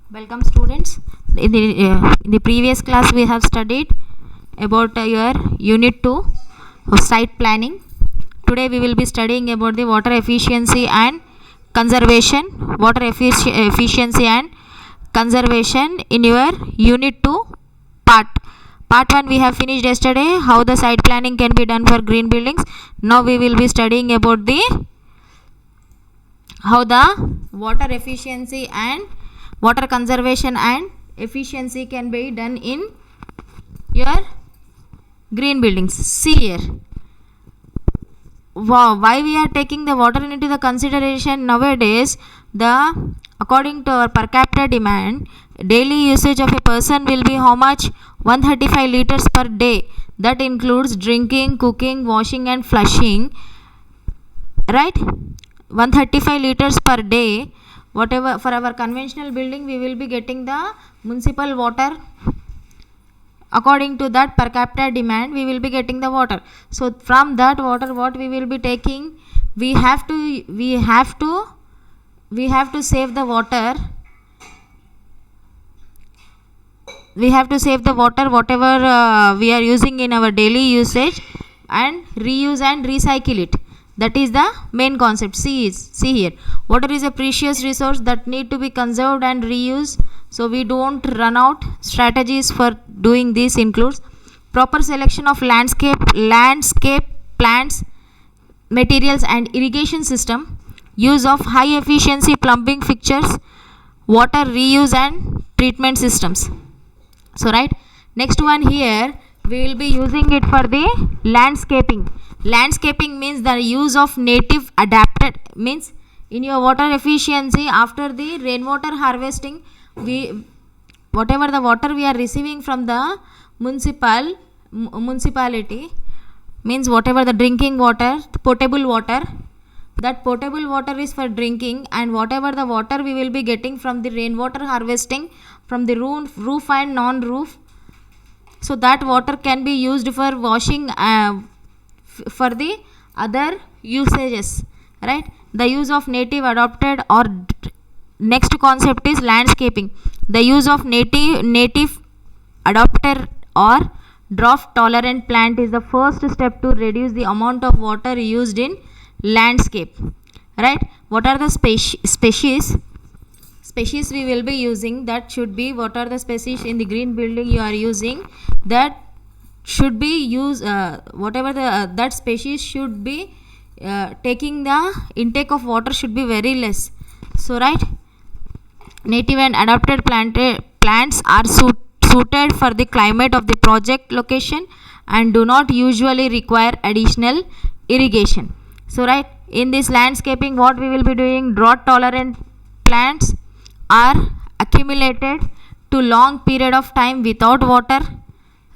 Welcome students. In the previous class we have studied about your unit 2 of site planning. Today we will be studying about the water efficiency and conservation, efficiency and conservation in your unit 2 part 1 we have finished yesterday, how the site planning can be done for green buildings. Now we will be studying about the how the water efficiency and water conservation and efficiency can be done in your green buildings. See here, why we are taking the water into the consideration nowadays. The according to our per capita demand, daily usage of a person will be how much? 135 liters per day. That includes drinking, cooking, washing and flushing, right? 135 liters per day. Whatever for our conventional building, we will be getting the municipal water. According to that per capita demand, we will be getting the water. So from that water, what we will be taking, we have to save the water. We have to save the water whatever we are using in our daily usage, and reuse and recycle it. That is the main concept. See here, water is a precious resource that need to be conserved and reused so we don't run out. Strategies for doing this includes proper selection of landscape plants, materials and irrigation system, use of high efficiency plumbing fixtures, water reuse and treatment systems. So right, next one here, we will be using it for the landscaping. Landscaping means the use of native adapted, means in your water efficiency, after the rainwater harvesting, whatever the water we are receiving from the municipality, means whatever the drinking water, potable water, that potable water is for drinking, and whatever the water we will be getting from the rainwater harvesting from the roof and non-roof, so that water can be used for washing, for the other usages, right? The use of native adopted or next concept is landscaping. The use of native adopted or drought tolerant plant is the first step to reduce the amount of water used in landscape, right? What are the species we will be using? That should be, what are the species in the green building you are using, that should be used, whatever the that species should be taking the intake of water should be very less. So right, native and adapted plants are suited for the climate of the project location and do not usually require additional irrigation. So right, in this landscaping, what we will be doing, drought tolerant plants are accumulated to long period of time without water,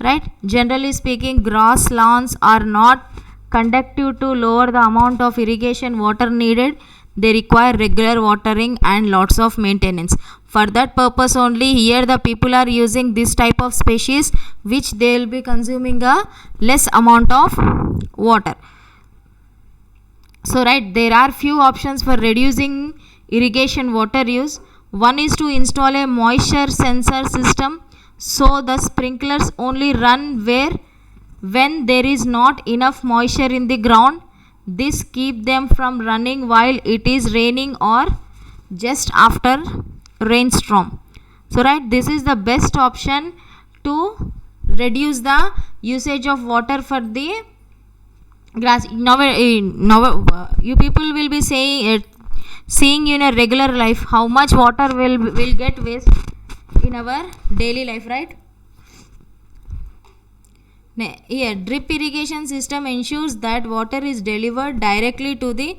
right? Generally speaking, grass lawns are not conducive to lower the amount of irrigation water needed. They require regular watering and lots of maintenance. For that purpose only, here the people are using this type of species which they will be consuming a less amount of water. So right, there are few options for reducing irrigation water use. One is to install a moisture sensor system, so the sprinklers only run when there is not enough moisture in the ground. This keep them from running while it is raining or just after rainstorm. So right, this is the best option to reduce the usage of water for the grass. You people will be seeing in a regular life how much water will get waste in our daily life, right? Here, drip irrigation system ensures that water is delivered directly to the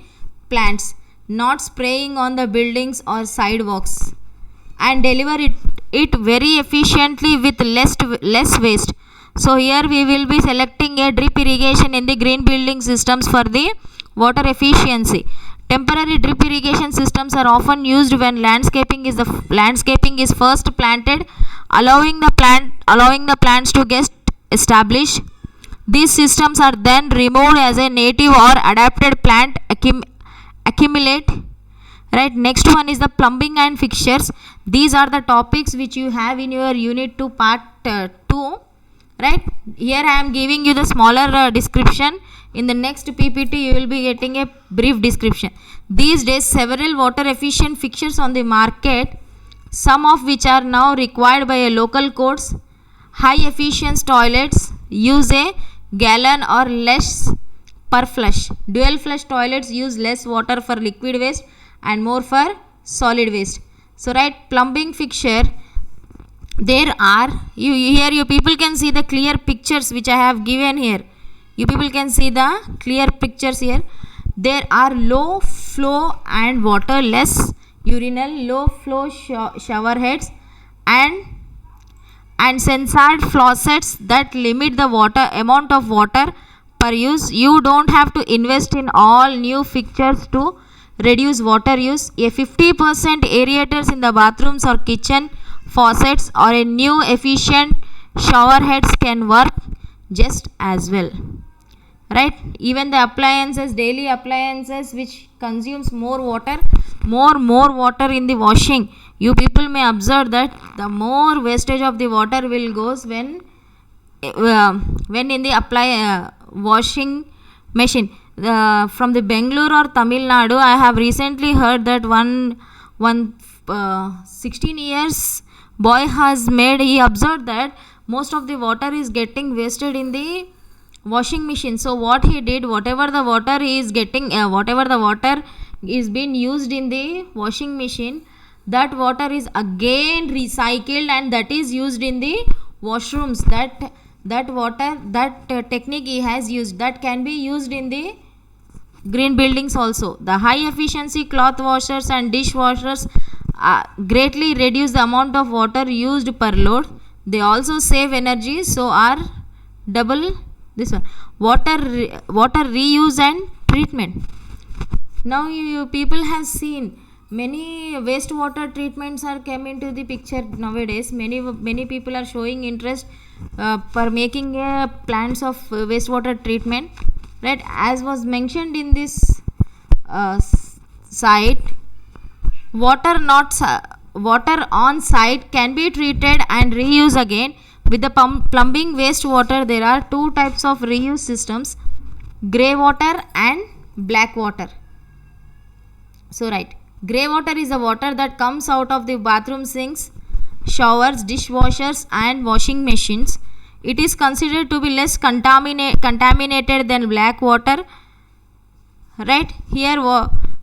plants, not spraying on the buildings or sidewalks, and deliver it very efficiently with less waste. So here we will be selecting a drip irrigation in the green building systems for the water efficiency. Temporary drip irrigation systems are often used when landscaping is first planted, allowing the plants to get established. These systems are then removed as a native or adapted plant accumulate right. Next one is the plumbing and fixtures. These are the topics which you have in your unit 2 part 2, right. Here I am giving you the smaller description. In the next PPT you will be getting a brief description. These days several water efficient fixtures on the market, some of which are now required by a local codes. High efficiency toilets use a gallon or less per flush. Dual flush toilets use less water for liquid waste and more for solid waste. So right, plumbing fixture, there are here you people can see the clear pictures which I have given here. You people can see the clear pictures here. There are low flow and waterless urinal, low flow shower heads and sensored faucets that limit the water amount of water per use. You don't have to invest in all new fixtures to reduce water use. A 50% aerators in the bathrooms or kitchen faucets or a new efficient shower heads can work just as well, right. Even the appliances, daily appliances which consumes more water in the washing, you people may observe that the more wastage of the water will goes when in the washing machine. From the Bangalore or Tamil Nadu, I have recently heard that one 16 years boy he observed that most of the water is getting wasted in the washing machine. So what he did, whatever the water is being used in the washing machine, that water is again recycled and that is used in the washrooms. That water, that technique he has used, that can be used in the green buildings also. The high efficiency cloth washers and dishwashers greatly reduce the amount of water used per load. They also save energy, so are double this one. Water reuse and treatment. Now you people have seen many wastewater treatments are come into the picture nowadays. Many people are showing interest for making plants of wastewater treatment, right. As was mentioned in this site, water on site can be treated and reused again. With the plumbing wastewater, there are two types of reuse systems: grey water and black water. So right, grey water is the water that comes out of the bathroom sinks, showers, dishwashers and washing machines. It is considered to be less contaminated than black water, right. Here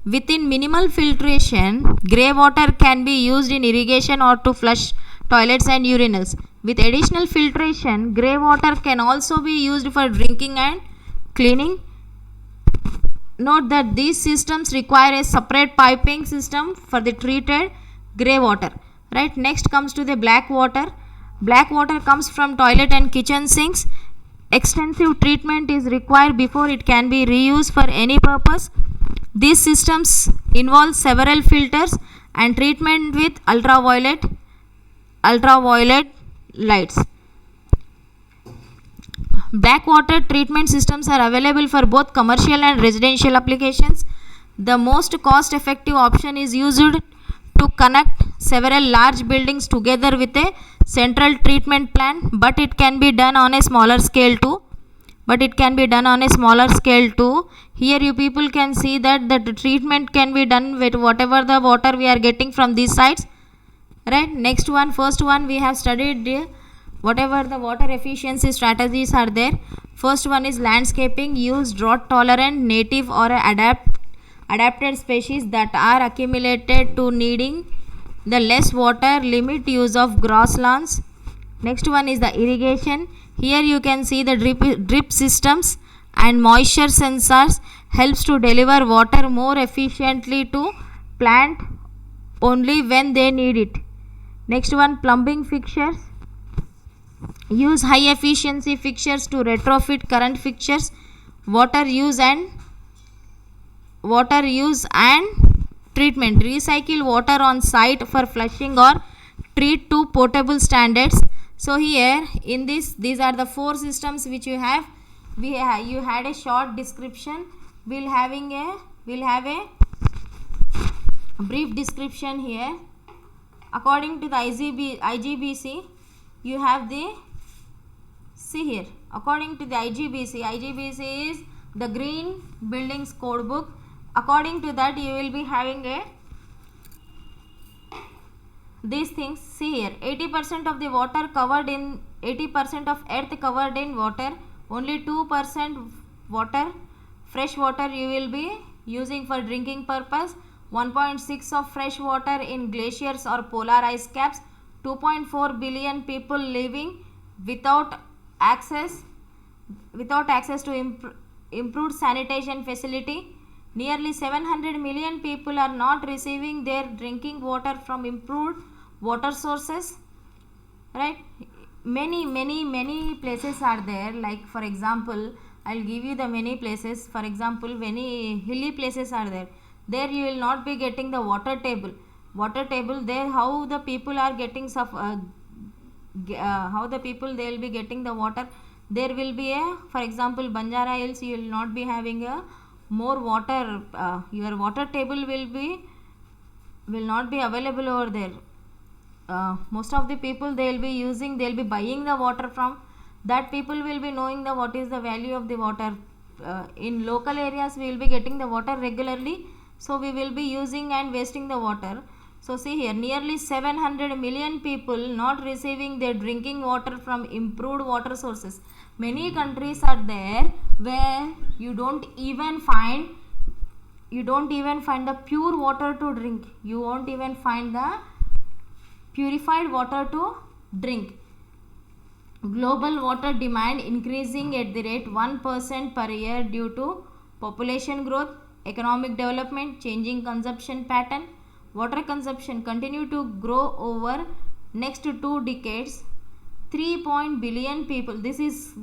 within minimal filtration, grey water can be used in irrigation or to flush toilets and urinals. With additional filtration, grey water can also be used for drinking and cleaning. Note that these systems require a separate piping system for the treated grey water, right. Next comes to the black water. Black water comes from toilet and kitchen sinks. Extensive treatment is required before it can be reused for any purpose. These systems involve several filters and treatment with ultraviolet lights. Black water treatment systems are available for both commercial and residential applications. The most cost effective option is used to connect several large buildings together with a central treatment plant, but it can be done on a smaller scale too. Here you people can see that the treatment can be done with whatever the water we are getting from these sites, right. Next one, first one we have studied whatever the water efficiency strategies are there. First one is landscaping. Use drought tolerant native or adapted species that are accumulated to needing the less water. Limit use of grasslands. Next one is the irrigation. Here you can see the drip systems and moisture sensors helps to deliver water more efficiently to plant only when they need it. Next one, plumbing fixtures. Use high efficiency fixtures to retrofit current fixtures. Water use and treatment. Recycle water on site for flushing or treat to potable standards. So here in these are the four systems which you have. You had a short description. We'll have a brief description here. According to the IGBC, you have the, see here, according to the IGBC is the Green Buildings Code Book. According to that, you will be having these things. See here, 80% of the water covered in 80% of earth covered in water, only 2% water, fresh water you will be using for drinking purpose, 1.6 of fresh water in glaciers or polar ice caps, 2.4 billion people living without access to improved sanitation facility, nearly 700 million people are not receiving their drinking water from improved water sources, right? Many places are there, like for example I'll give you the many places. For example, many hilly places are there you will not be getting the water table there. How the people are getting how the people they will be getting the water? There will be for example, Banjara Hills, you will not be having more water, your water table will not be available over there. Most of the people they will be buying the water from that. People will be knowing what is the value of the water. In local areas we will be getting the water regularly, so we will be using and wasting the water. So see here, nearly 700 million people not receiving their drinking water from improved water sources. Many countries are there where you don't even find the pure water to drink. You won't even find the purified water to drink. Global water demand increasing at the rate 1% per year due to population growth, economic development, changing consumption pattern. Water consumption continue to grow over next 2 decades. 3 billion people. This is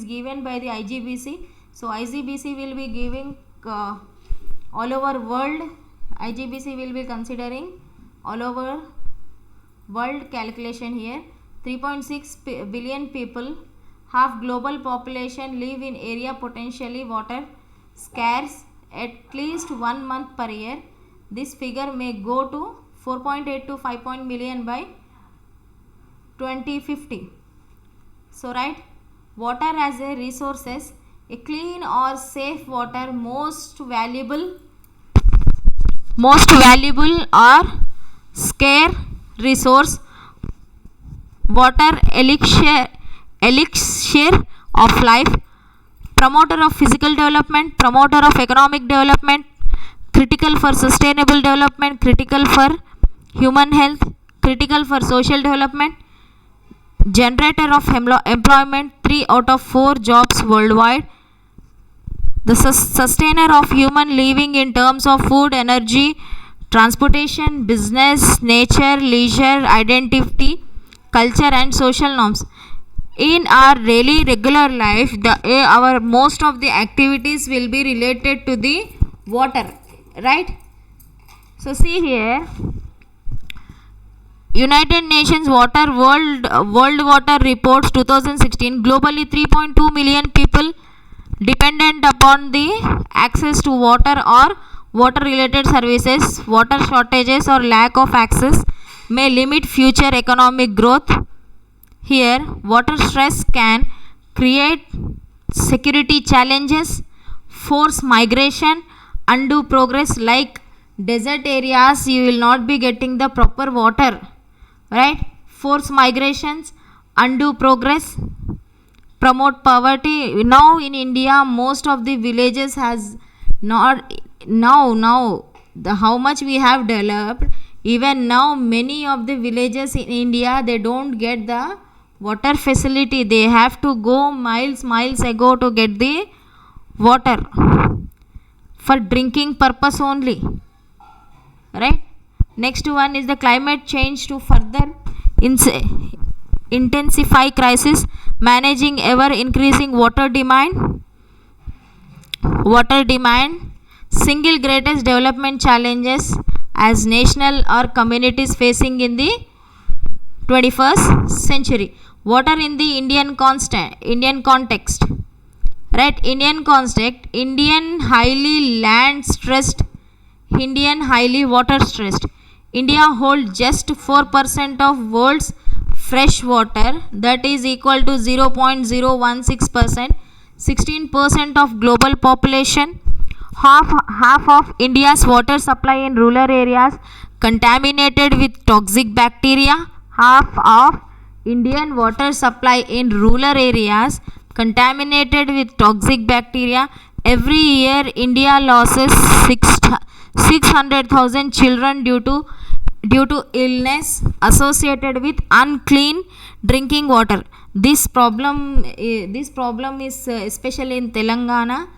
given by the IGBC. So IGBC will be giving all over world. IGBC will be considering all over world calculation here. 3.6 billion people, half global population, live in area potentially water scarce at least 1 month per year. This figure may go to 4.8 to 5 million by 2050. So right, water as a resources, a clean or safe water, most valuable or scarce resource. Water elixir of life, promoter of physical development, promoter of economic development, critical for sustainable development, critical for human health, critical for social development, generator of employment, 3 out of 4 jobs worldwide, the sustainer of human living in terms of food, energy, transportation, business, nature, leisure, identity, culture and social norms. In our daily regular life, our most of the activities will be related to the water, right? So see here, United Nations World Water Reports 2016, globally 3.2 million people dependent upon the access to water or water related services. Water shortages or lack of access may limit future economic growth. Here, water stress can create security challenges, force migration, undo progress. Like desert areas, you will not be getting the proper water, right? Force migrations, undo progress, promote poverty. Now in India, most of the villages has not how much we have developed. Even now, many of the villages in India, they don't get the water facility. They have to go miles ago to get the water for drinking purpose only, right? Next one is the climate change to further intensify crisis, managing ever increasing water demand, single greatest development challenges as national or communities facing in the 21st century. Water in the Indian context, right? Indian highly land stressed Indian highly water stressed. India holds just 4% of world's fresh water, that is equal to 0.016%. 16% of global population. Half of India's water supply in rural areas contaminated with toxic bacteria. Half of Indian water supply in rural areas contaminated with toxic bacteria. Every year, India loses 600,000 children due to illness associated with unclean drinking water. This problem is especially in Telangana.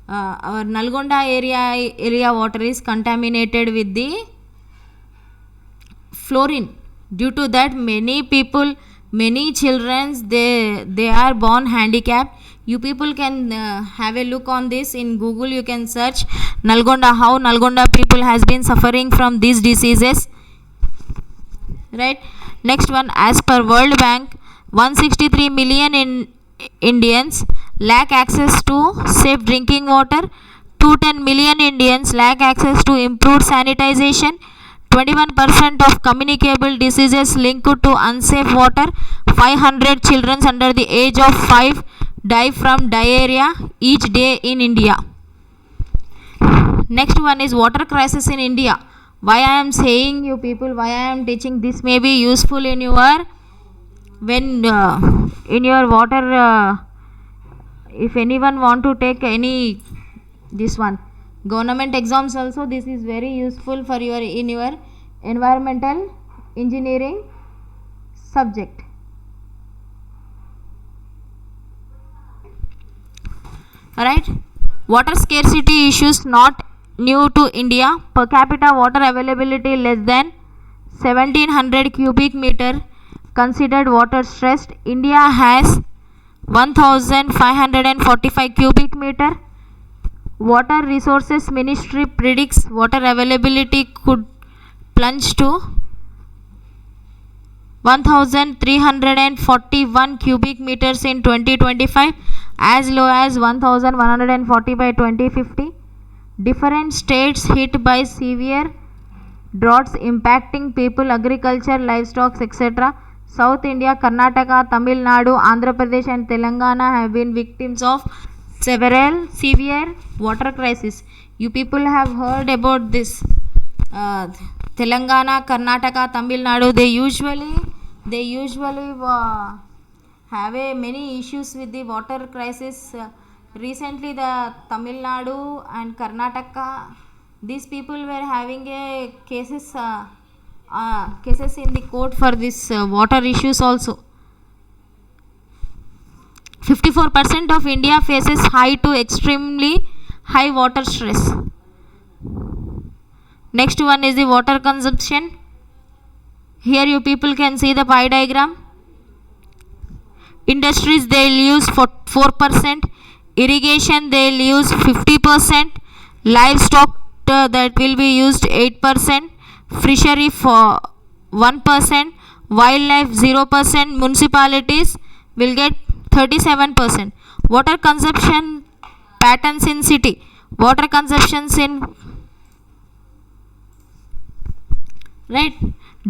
Our Nalgonda area water is contaminated with the fluorine. Due to that, many children they are born handicapped. You people can have a look on this in Google. You can search Nalgonda, how Nalgonda people has been suffering from these diseases, right? Next one, as per World Bank, 163 million Indians lack access to safe drinking water. 210 million Indians lack access to improved sanitization. 21% of communicable diseases linked to unsafe water. 500 children under the age of 5 die from diarrhea each day in India. Next one is water crisis in India. Why I am saying you people, why I am teaching this may be useful in your in your water. If anyone want to take any this one government exams also, this is very useful for your in your environmental engineering subject. Alright, water scarcity issues not new to India. Per capita water availability less than 1700 cubic meter considered water stressed. India has 1545 cubic meter. Water Resources Ministry predicts water availability could plunge to 1341 cubic meters in 2025, as low as 1140 by 2050. Different states hit by severe droughts impacting people, agriculture, livestock, etc. South India, Karnataka, Tamil Nadu, Andhra Pradesh and Telangana have been victims of several severe water crises. You people have heard about this. Telangana, Karnataka, Tamil Nadu, they usually have many issues with the water crisis. Recently, the Tamil Nadu and Karnataka, these people were having cases in the court for this water issues also. 54% of India faces high to extremely high water stress. Next one is the water consumption. Here you people can see the pie diagram. Industries, they'll use 4%. Irrigation, they'll use 50%. Livestock, that will be used 8%. Fishery for 1%. Wildlife 0%. Municipalities will get 37%. Water consumption patterns in city. Water consumptions in right.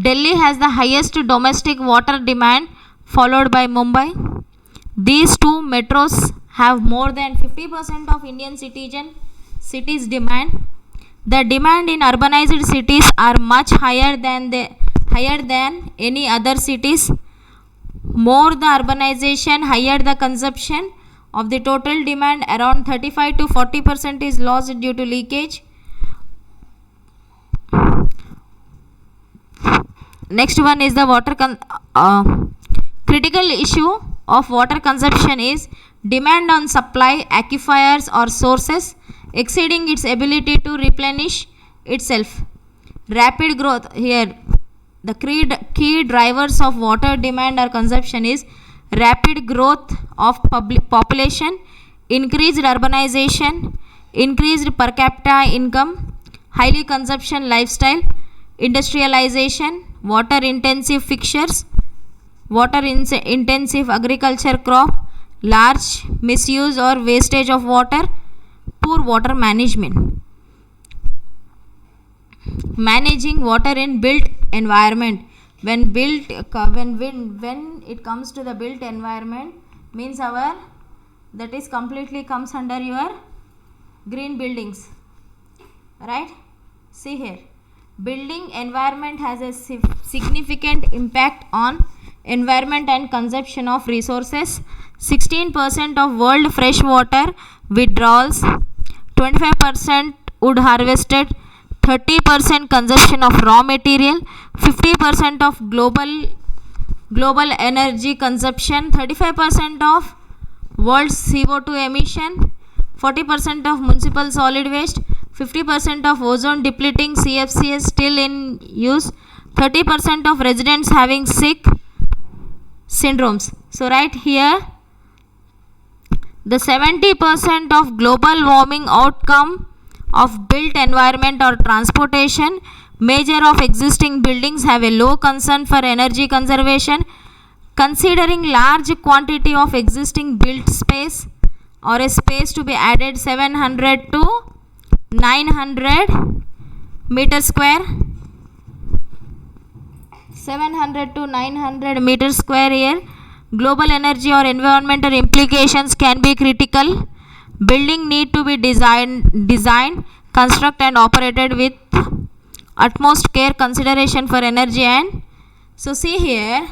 Delhi has the highest domestic water demand, followed by Mumbai. These two metros have more than 50% of Indian cities demand. The demand in urbanized cities are much higher than any other cities. More the urbanization, higher the consumption. Of the total demand, around 35 to 40% is lost due to leakage. Next one is the critical issue of water consumption is demand on supply aquifers or sources exceeding its ability to replenish itself. Rapid growth. Here the key drivers of water demand or consumption is rapid growth of population, increased urbanization, increased per capita income, highly consumption lifestyle, industrialization, water intensive fixtures, water intensive agriculture crop, large misuse or wastage of water, poor water management. managing water in built environment. When it comes to the built environment, means our that is completely comes under your green buildings, right? See here, building environment has a significant impact on environment and consumption of resources. 16% of world fresh water withdrawals, 25% wood harvested, 30% consumption of raw material, 50% of global energy consumption, 35% of world CO2 emission, 40% of municipal solid waste, 50% of ozone depleting CFCs still in use, 30% of residents having sick syndromes. So right here, the 70% of global warming outcome of built environment or transportation. Major of existing buildings have a low concern for energy conservation. Considering large quantity of existing built space or a space to be added, 700 to 900 meter square, 700 to 900 meter square here. Global energy or environmental implications can be critical. Building need to be designed, construct and operated with utmost care, consideration for energy. And so see here,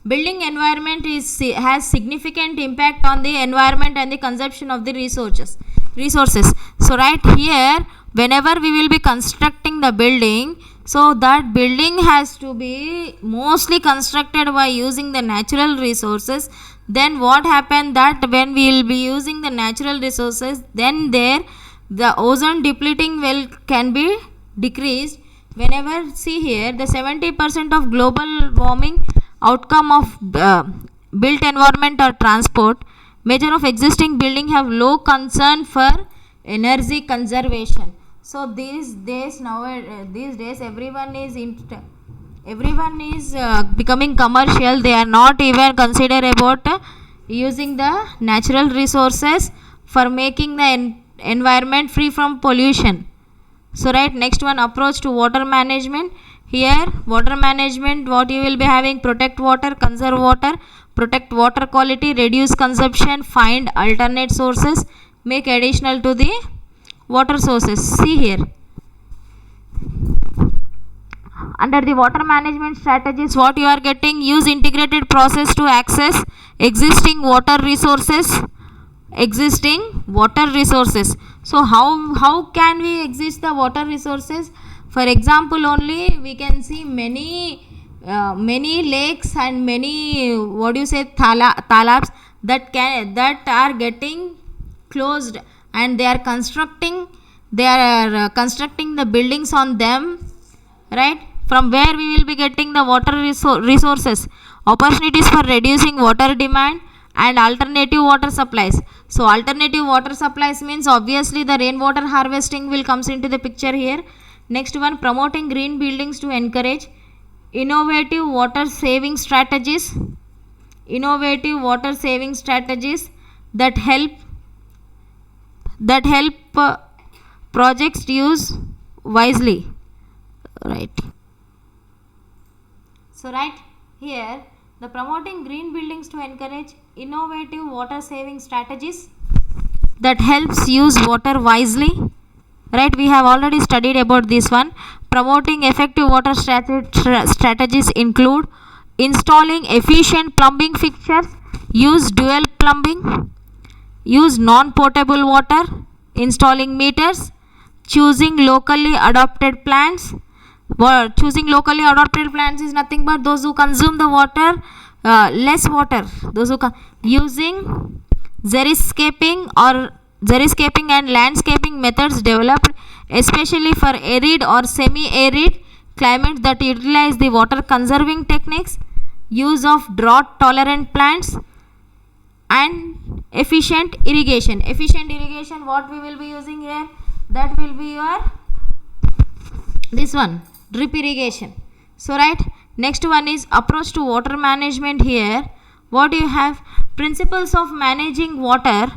building environment has significant impact on the environment and the consumption of the resources. So right here, whenever we will be constructing the building, so that building has to be mostly constructed by using the natural resources. Then what happened that when we will be using the natural resources, then there the ozone depleting can be decreased. Whenever see here, the 70% of global warming outcome of built environment or transport. Major of existing building have low concern for energy conservation. So these days everyone is becoming commercial. They are not even consider about using the natural resources for making the environment free from pollution. So right, next one, approach to water management. Here water management, what you will be having: protect water, conserve water, protect water quality, reduce consumption, find alternate sources, make additional to the water sources. See here, under the water management strategies, what you are getting: use integrated process to access existing water resources. So how can we exist the water resources? For example, only we can see many lakes and many talabs that are getting closed, and they are constructing the buildings on them, right? From where we will be getting the water resources. Opportunities for reducing water demand and alternative water supplies. So alternative water supplies means obviously the rainwater harvesting will comes into the picture here. Next one, promoting green buildings to encourage innovative water saving strategies that help projects use wisely, right? So right here, the promoting green buildings to encourage innovative water saving strategies that helps use water wisely, right? We have already studied about this one. Promoting effective water strategies include installing efficient plumbing fixtures, use dual plumbing, use non-potable water, installing meters, choosing locally adopted plants. Choosing locally adopted plants is nothing but those who consume the water less water. Using xeriscaping and landscaping methods developed especially for arid or semi-arid climates that utilize the water conserving techniques. Use of drought tolerant plants and efficient irrigation. What we will be using here, that will be your this one, drip irrigation. So right, next one is approach to water management. Here what you have: principles of managing water,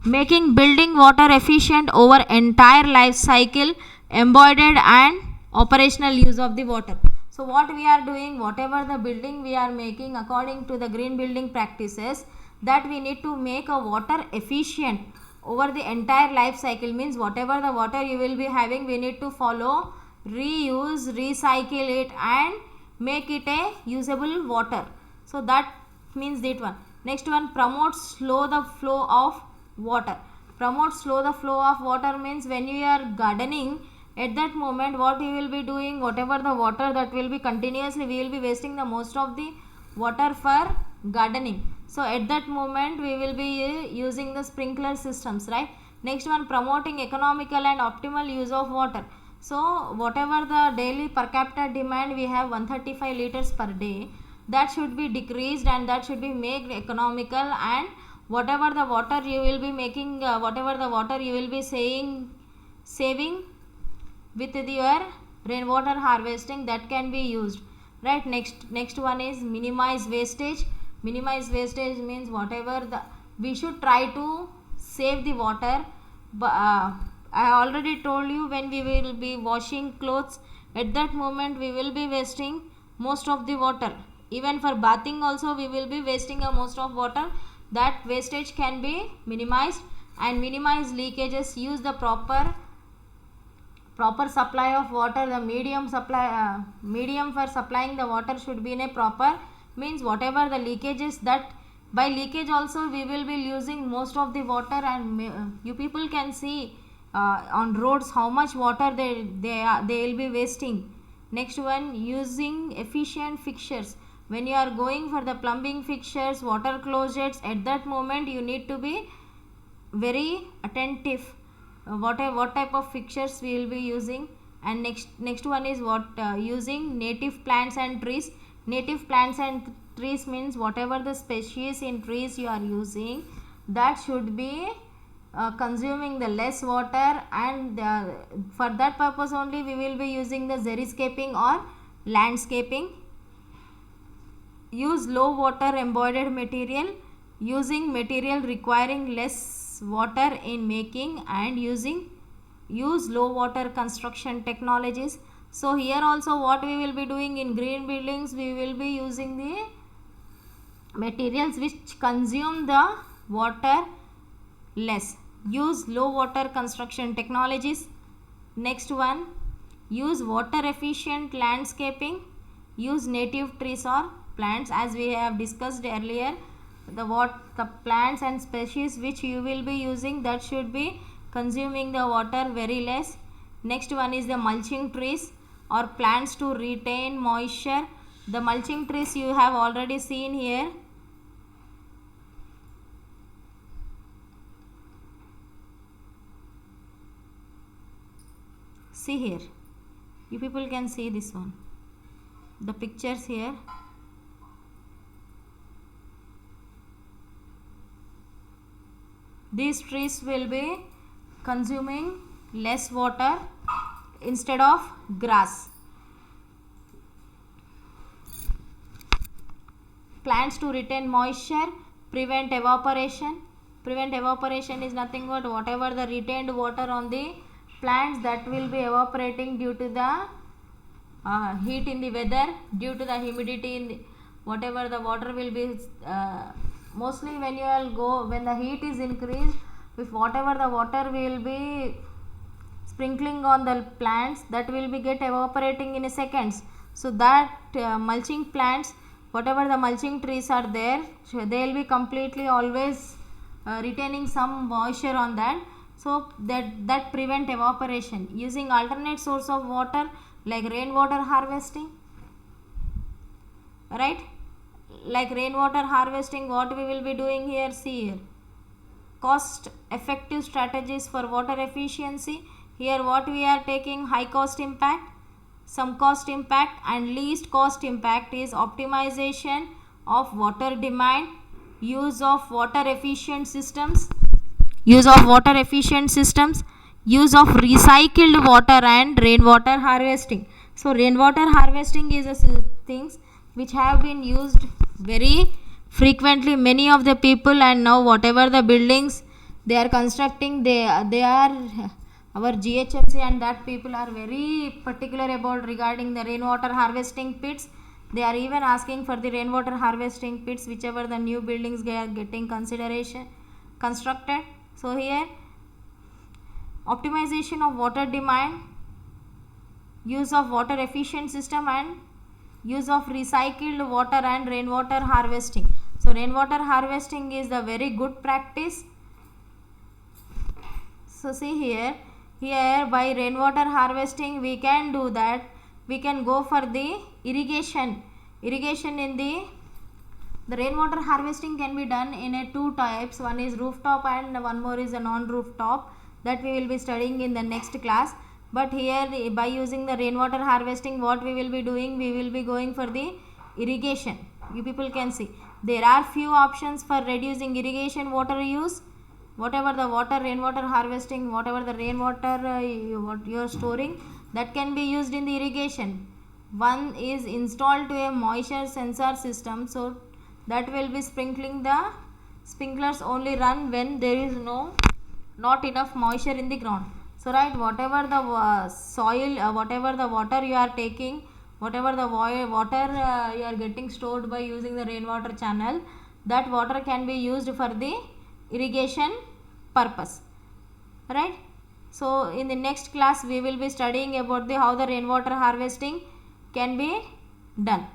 making building water efficient over entire life cycle, embodied and operational use of the water. So what we are doing, whatever the building we are making according to the green building practices, that we need to make a water efficient over the entire life cycle. Means whatever the water you will be having, we need to follow reuse, recycle it and make it a usable water. So that means that one. Next one, promote slow the flow of water. Promote slow the flow of water means when you are gardening, at that moment what you will be doing, whatever the water that will be continuously, we will be wasting the most of the water for gardening. So at that moment we will be using the sprinkler systems, right? Next one, promoting economical and optimal use of water. So whatever the daily per capita demand we have 135 liters per day, that should be decreased and that should be made economical. And whatever the water you will be making, whatever the water you will be saving with your rainwater harvesting, that can be used, right? Next one is minimize wastage. Minimize wastage means whatever the, we should try to save the water. But I already told you, when we will be washing clothes, at that moment we will be wasting most of the water. Even for bathing also we will be wasting a most of water. That wastage can be minimized. And minimize leakages, use the proper supply of water. The medium for supplying the water should be in a proper, means whatever the leakages, that by leakage also we will be losing most of the water. And you people can see on roads how much water they will be wasting. Next one, using efficient fixtures. When you are going for the plumbing fixtures, water closets, at that moment you need to be very attentive what type of fixtures we will be using. And next one is using native plants and trees. Native plants and trees means whatever the species in trees you are using, that should be consuming the less water. And for that purpose only we will be using the xeriscaping or landscaping. Use low water embodied material, using material requiring less water in making, and use low water construction technologies. So here also what we will be doing in green buildings, we will be using the materials which consume the water less. Use low water construction technologies. Next one, use water efficient landscaping. Use native trees or plants, as we have discussed earlier. The plants and species which you will be using, that should be consuming the water very less. Next one is the mulching trees or plants to retain moisture. The mulching trees you have already seen here. See here, you people can see this one, the pictures here. These trees will be consuming less water instead of grass. Plants to retain moisture, prevent evaporation. Prevent evaporation is nothing but whatever the retained water on the plants, that will be evaporating due to the heat in the weather, due to the humidity in the, whatever the water will be mostly when the heat is increased, if whatever the water will be sprinkling on the plants, that will be get evaporating in a seconds. So that mulching plants, whatever the mulching trees are there, they will be completely always retaining some moisture on that. So that prevent evaporation. Using alternate source of water like rainwater harvesting, right? Like rainwater harvesting, what we will be doing here, see here, cost effective strategies for water efficiency. Here what we are taking, high cost impact, some cost impact, and least cost impact is optimization of water demand, use of water efficient systems, use of recycled water, and rainwater harvesting. So rainwater harvesting is a things which have been used very frequently, many of the people. And now whatever the buildings they are constructing, they are our GHMC and that people are very particular about regarding the rainwater harvesting pits. They are even asking for the rainwater harvesting pits whichever the new buildings are getting consideration constructed. So here optimization of water demand, use of water efficient system, and use of recycled water and rainwater harvesting. So rainwater harvesting is the very good practice. So see here by rainwater harvesting we can do that, we can go for the irrigation in the rainwater harvesting can be done in a two types. One is rooftop and one more is a non-rooftop, that we will be studying in the next class. But here by using the rainwater harvesting, what we will be doing, we will be going for the irrigation. You people can see there are few options for reducing irrigation water use. Whatever the water rainwater harvesting, whatever the rainwater what you are storing, that can be used in the irrigation. One is installed to a moisture sensor system, so that will be sprinkling, the sprinklers only run when there is not enough moisture in the ground. So right, whatever the soil, whatever the water you are taking, whatever the water you are getting stored by using the rainwater channel, that water can be used for the irrigation purpose, right? So in the next class we will be studying about the how the rainwater harvesting can be done.